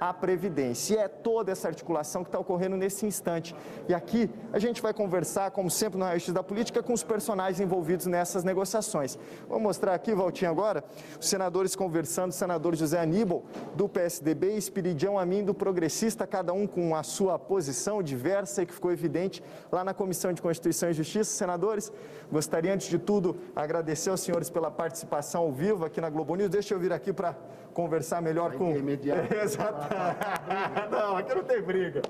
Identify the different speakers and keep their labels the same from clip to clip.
Speaker 1: à Previdência. E é toda essa articulação que está ocorrendo nesse instante. E aqui a gente vai conversar, como sempre no Raio X da Política, com os personagens envolvidos nessas negociações. Vou mostrar aqui, Valtinho, agora, os senadores conversando, o senador José Aníbal, do PSDB, e Espiridião Amin, do Progressista, cada um com a sua posição diversa e que ficou evidente lá na Comissão de Constituição e Justiça. Senadores, gostaria, antes de tudo, agradecer aos senhores pela participação ao vivo aqui na Globo News. Deixa eu vir aqui para conversar melhor com... Exatamente. Não, aqui não tem briga.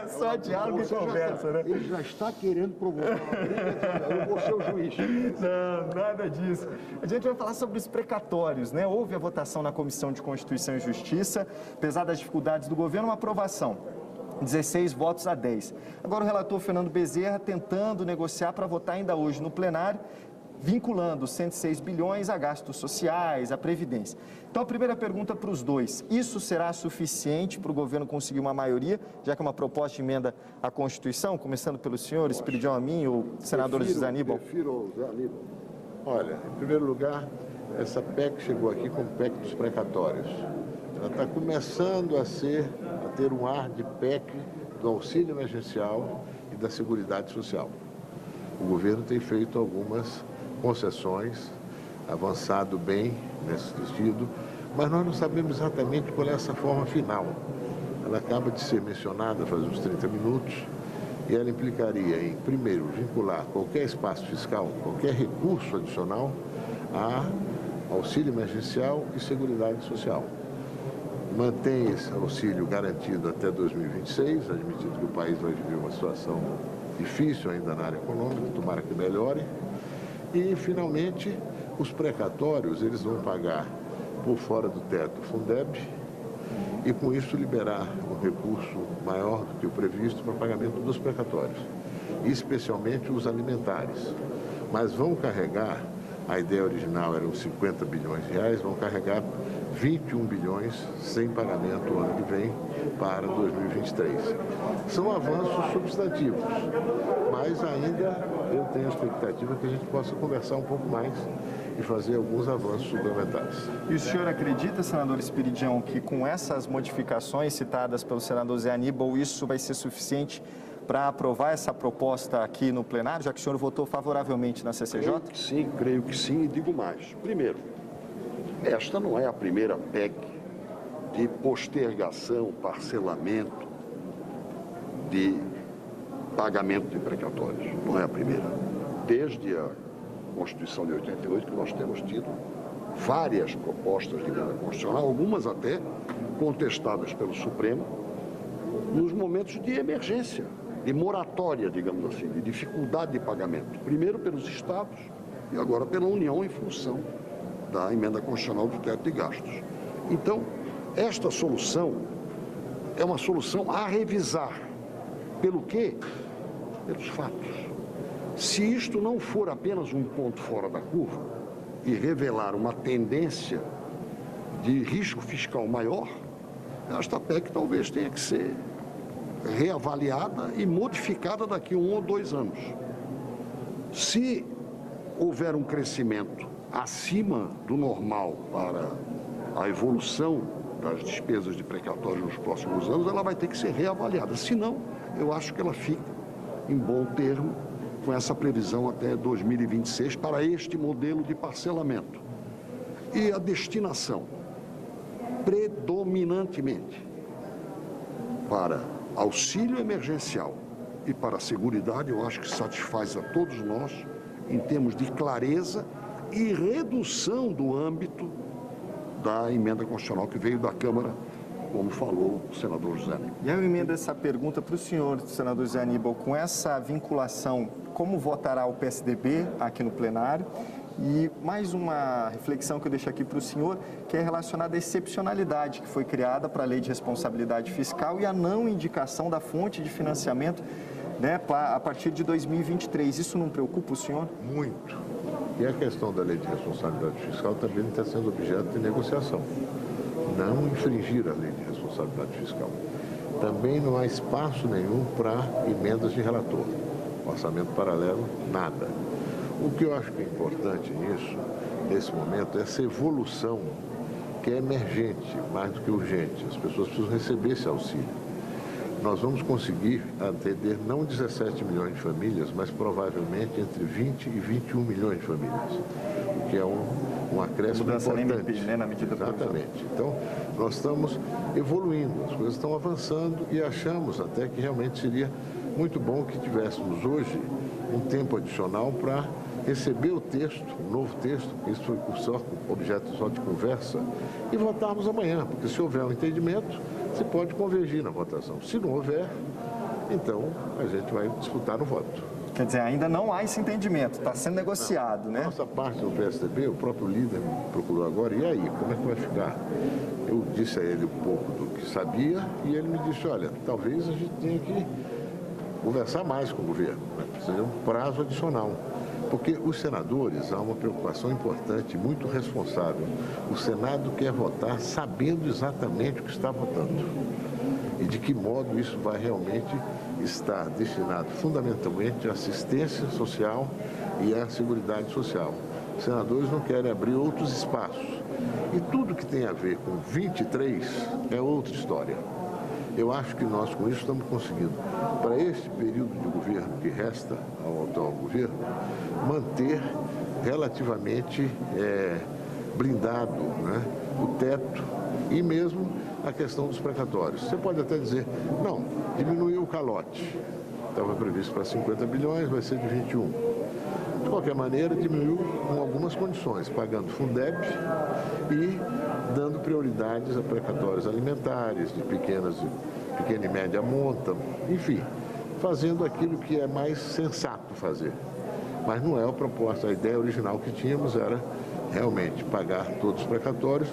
Speaker 1: Só diálogo e conversa, né?
Speaker 2: Ele já está querendo provocar uma briga, eu vou ser o juiz.
Speaker 1: Não, nada disso. A gente vai falar sobre os precatórios, né? Houve a votação na Comissão de Constituição e Justiça, apesar das dificuldades do governo, uma aprovação. 16 votos a 10. Agora o relator Fernando Bezerra tentando negociar para votar ainda hoje no plenário, vinculando 106 bilhões a gastos sociais, a Previdência. Então, a primeira pergunta para os dois: isso será suficiente para o governo conseguir uma maioria, já que é uma proposta de emenda à Constituição, começando pelo senhor, Espiridião Amin, o senador José Aníbal?
Speaker 2: Prefiro José Aníbal.
Speaker 3: Olha, em primeiro lugar, essa PEC chegou aqui como PEC dos precatórios. Ela está começando a ter um ar de PEC do auxílio emergencial e da Seguridade Social. O governo tem feito algumas concessões, avançado bem nesse sentido, mas nós não sabemos exatamente qual é essa forma final. Ela acaba de ser mencionada faz uns 30 minutos e ela implicaria em, primeiro, vincular qualquer espaço fiscal, qualquer recurso adicional a auxílio emergencial e seguridade social. Mantém esse auxílio garantido até 2026, admitindo que o país vai viver uma situação difícil ainda na área econômica, tomara que melhore. E, finalmente, os precatórios, eles vão pagar por fora do teto o Fundeb e, com isso, liberar um recurso maior do que o previsto para pagamento dos precatórios, especialmente os alimentares. Mas vão carregar, a ideia original eram 50 bilhões de reais, vão carregar 21 bilhões sem pagamento o ano que vem para 2023. São avanços substantivos, mas ainda eu tenho a expectativa que a gente possa conversar um pouco mais e fazer alguns avanços suplementares.
Speaker 1: E o senhor acredita, senador Espiridião, que com essas modificações citadas pelo senador Zé Aníbal, isso vai ser suficiente para aprovar essa proposta aqui no plenário, já que o senhor votou favoravelmente na CCJ?
Speaker 2: Creio que sim, e digo mais. Primeiro, esta não é a primeira PEC de postergação, parcelamento de pagamento de precatórios. Não é a primeira. Desde a Constituição de 88 que nós temos tido várias propostas de emenda constitucional, algumas até contestadas pelo Supremo, nos momentos de emergência, de moratória, digamos assim, de dificuldade de pagamento. Primeiro pelos estados e agora pela União em função da emenda constitucional do teto de gastos. Então, esta solução é uma solução a revisar. Pelo quê? Pelos fatos. Se isto não for apenas um ponto fora da curva e revelar uma tendência de risco fiscal maior, esta PEC talvez tenha que ser reavaliada e modificada daqui a 1 ou 2 anos. Se houver um crescimento acima do normal para a evolução das despesas de precatório nos próximos anos, ela vai ter que ser reavaliada. Se não, eu acho que ela fica em bom termo com essa previsão até 2026 para este modelo de parcelamento. E a destinação, predominantemente, para auxílio emergencial e para a seguridade, eu acho que satisfaz a todos nós em termos de clareza e redução do âmbito da emenda constitucional que veio da Câmara, como falou o senador José Aníbal.
Speaker 1: E eu emendo essa pergunta para o senhor, senador José Aníbal, com essa vinculação, como votará o PSDB aqui no plenário? E mais uma reflexão que eu deixo aqui para o senhor, que é relacionada à excepcionalidade que foi criada para a Lei de Responsabilidade Fiscal e a não indicação da fonte de financiamento, né, a partir de 2023. Isso não preocupa o senhor?
Speaker 3: Muito. E a questão da Lei de Responsabilidade Fiscal também está sendo objeto de negociação. Não infringir a Lei de Responsabilidade Fiscal. Também não há espaço nenhum para emendas de relator. Orçamento paralelo, nada. O que eu acho que é importante nisso, nesse momento, é essa evolução que é emergente, mais do que urgente. As pessoas precisam receber esse auxílio. Nós vamos conseguir atender não 17 milhões de famílias, mas provavelmente entre 20 e 21 milhões de famílias, o que é um acréscimo importante.
Speaker 1: Né, na medida
Speaker 3: Exatamente. Então, nós estamos evoluindo, as coisas estão avançando e achamos até que realmente seria muito bom que tivéssemos hoje um tempo adicional para receber o texto, um novo texto, isso foi objeto só de conversa, e votarmos amanhã, porque se houver um entendimento, se pode convergir na votação. Se não houver, então a gente vai disputar no voto.
Speaker 1: Quer dizer, ainda não há esse entendimento, está sendo negociado, né?
Speaker 3: Nossa parte do PSDB, o próprio líder me procurou agora, e aí, como é que vai ficar? Eu disse a ele um pouco do que sabia, e ele me disse, olha, talvez a gente tenha que conversar mais com o governo, né? Precisa de um prazo adicional. Porque os senadores, há uma preocupação importante, muito responsável. O Senado quer votar sabendo exatamente o que está votando e de que modo isso vai realmente estar destinado fundamentalmente à assistência social e à seguridade social. Os senadores não querem abrir outros espaços. E tudo que tem a ver com 23 é outra história. Eu acho que nós, com isso, estamos conseguindo, para este período de governo que resta ao atual governo, manter relativamente blindado, né, o teto e mesmo a questão dos precatórios. Você pode até dizer, não, diminuiu o calote. Estava previsto para 50 bilhões, vai ser de 21. De qualquer maneira, diminuiu com algumas condições, pagando Fundeb e dando prioridades a precatórios alimentares, de pequena e média monta, enfim, fazendo aquilo que é mais sensato fazer. Mas não é a proposta, a ideia original que tínhamos era realmente pagar todos os precatórios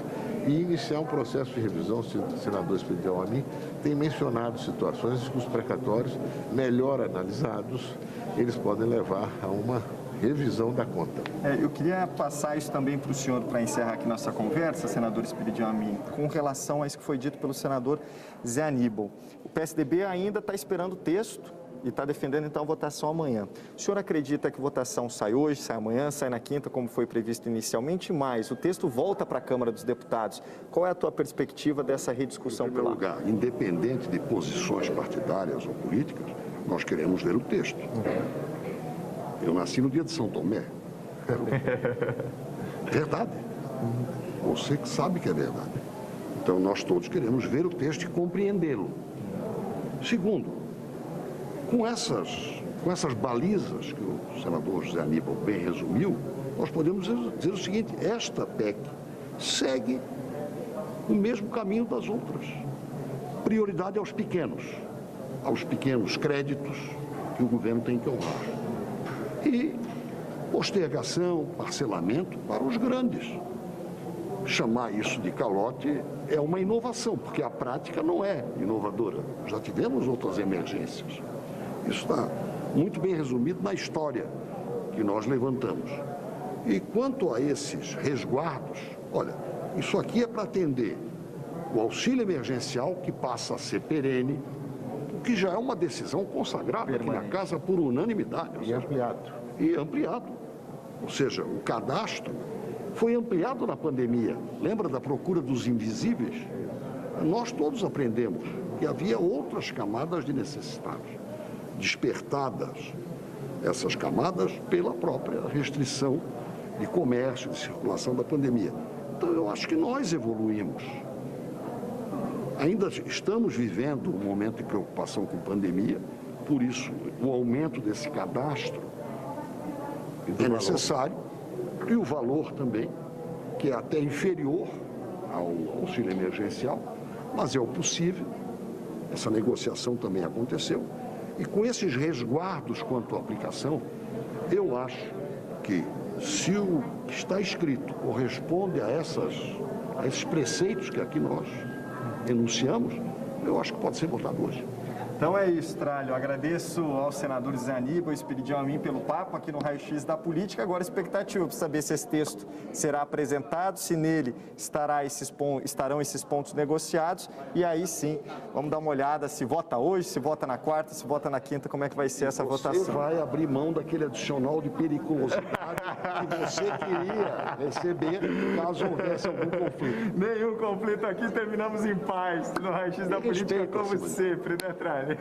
Speaker 3: e iniciar um processo de revisão. O senador Espírito a mim tem mencionado situações em que os precatórios, melhor analisados, eles podem levar a uma revisão da conta.
Speaker 1: Eu queria passar isso também para o senhor, para encerrar aqui nossa conversa, senador Espírito Amin, com relação a isso que foi dito pelo senador Zé Aníbal. O PSDB ainda está esperando o texto e está defendendo, então, a votação amanhã. O senhor acredita que a votação sai hoje, sai amanhã, sai na quinta, como foi previsto inicialmente? Mas o texto volta para a Câmara dos Deputados. Qual é a tua perspectiva dessa rediscussão por lá?
Speaker 2: Em primeiro lugar, independente de posições partidárias ou políticas, nós queremos ver o texto. Eu nasci no dia de São Tomé. Verdade. Você que sabe que é verdade. Então, nós todos queremos ver o texto e compreendê-lo. Segundo, com essas balizas que o senador José Aníbal bem resumiu, nós podemos dizer o seguinte: esta PEC segue o mesmo caminho das outras. Prioridade aos pequenos créditos que o governo tem que honrar. E postergação, parcelamento para os grandes. Chamar isso de calote é uma inovação, porque a prática não é inovadora. Já tivemos outras emergências. Isso está muito bem resumido na história que nós levantamos. E quanto a esses resguardos, olha, isso aqui é para atender o auxílio emergencial, que passa a ser perene, que já é uma decisão consagrada aqui na Casa por unanimidade. E ampliado. Ou seja, o cadastro foi ampliado na pandemia. Lembra da procura dos invisíveis? Nós todos aprendemos que havia outras camadas de necessitados, despertadas essas camadas pela própria restrição de comércio, de circulação da pandemia. Então, eu acho que nós evoluímos. Ainda estamos vivendo um momento de preocupação com pandemia, por isso o aumento desse cadastro é necessário, e o valor também, que é até inferior ao auxílio emergencial, mas é o possível. Essa negociação também aconteceu. E com esses resguardos quanto à aplicação, eu acho que, se o que está escrito corresponde a esses preceitos que aqui nós enunciamos, eu acho que pode ser votado hoje.
Speaker 1: Então é isso, Tralho. Eu agradeço ao senador Zé Aníbal e Espírito Amin pelo papo aqui no Raio-X da Política. Agora, a expectativa para saber se esse texto será apresentado, se nele estarão esses pontos negociados. E aí sim, vamos dar uma olhada se vota hoje, se vota na quarta, se vota na quinta, como é que vai ser essa votação.
Speaker 2: Você vai abrir mão daquele adicional de periculosidade que você queria receber caso houvesse algum conflito.
Speaker 1: Nenhum conflito aqui, terminamos em paz no Raio-X da Política, como sempre, né, Tralli?